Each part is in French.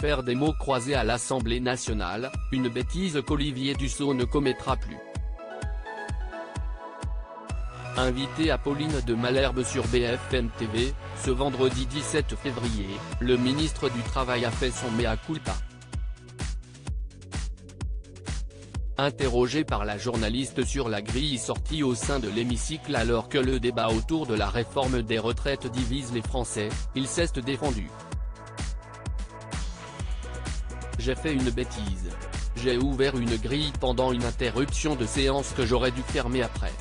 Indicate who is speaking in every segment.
Speaker 1: faire des mots croisés à l'Assemblée nationale, une bêtise qu'Olivier Dussopt ne commettra plus. Invité Apolline de Malherbe sur BFM TV, ce vendredi 17 février, le ministre du Travail a fait son mea culpa. Interrogé par la journaliste sur la grille sortie au sein de l'hémicycle alors que le débat autour de la réforme des retraites divise les Français, il s'est défendu. J'ai fait une bêtise. J'ai ouvert une grille pendant une interruption de séance que j'aurais dû fermer après.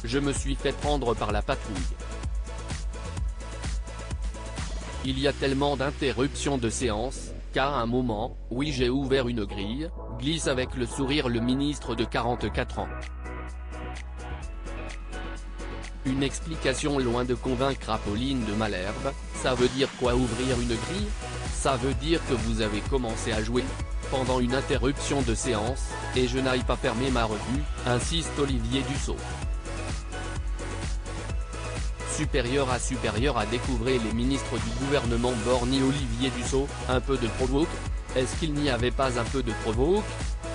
Speaker 1: Je me suis fait prendre par la patrouille. Il y a tellement d'interruptions de séance, qu'à un moment, oui j'ai ouvert une grille, glisse avec le sourire le ministre de 44 ans. Une explication loin de convaincre Apolline de Malherbe. Ça veut dire quoi ouvrir une grille? Ça veut dire que vous avez commencé à jouer pendant une interruption de séance, et je n'aille pas fermer ma revue, insiste Olivier Dussopt. Supérieur à découvrir les ministres du gouvernement borgne Olivier Dussopt, un peu de provoque? Est-ce qu'il n'y avait pas un peu de provoque?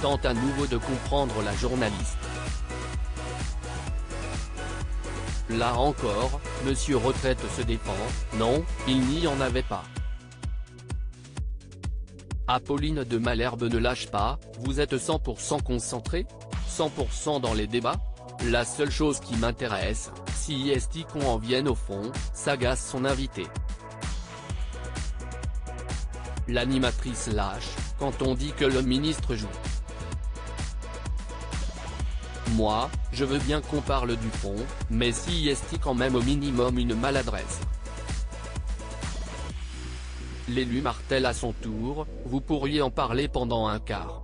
Speaker 1: Tente à nouveau de comprendre la journaliste. Là encore, Monsieur Retraite se défend, non, il n'y en avait pas. Apolline de Malherbe ne lâche pas, vous êtes 100% concentré? 100% dans les débats? La seule chose qui m'intéresse, si est qu'on en vienne au fond, s'agace son invité. L'animatrice lâche, quand on dit que le ministre joue. Moi, je veux bien qu'on parle du fond, mais si est quand même au minimum une maladresse. L'élu martèle à son tour, vous pourriez en parler pendant un quart.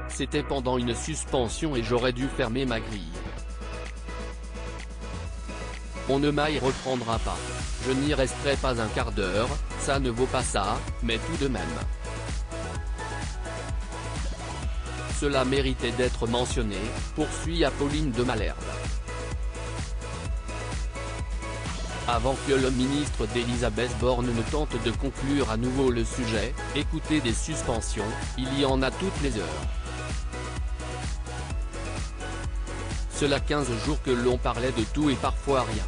Speaker 1: C'était pendant une suspension et j'aurais dû fermer ma grille. On ne m'y reprendra pas. Je n'y resterai pas un quart d'heure, ça ne vaut pas ça, mais tout de même. Cela méritait d'être mentionné, poursuit Apolline de Malherbe. Avant que le ministre d'Elisabeth Borne ne tente de conclure à nouveau le sujet, écoutez, des suspensions, il y en a toutes les heures. Cela 15 jours que l'on parlait de tout et parfois rien.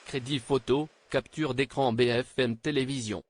Speaker 1: Crédit photo, capture d'écran BFM Télévision.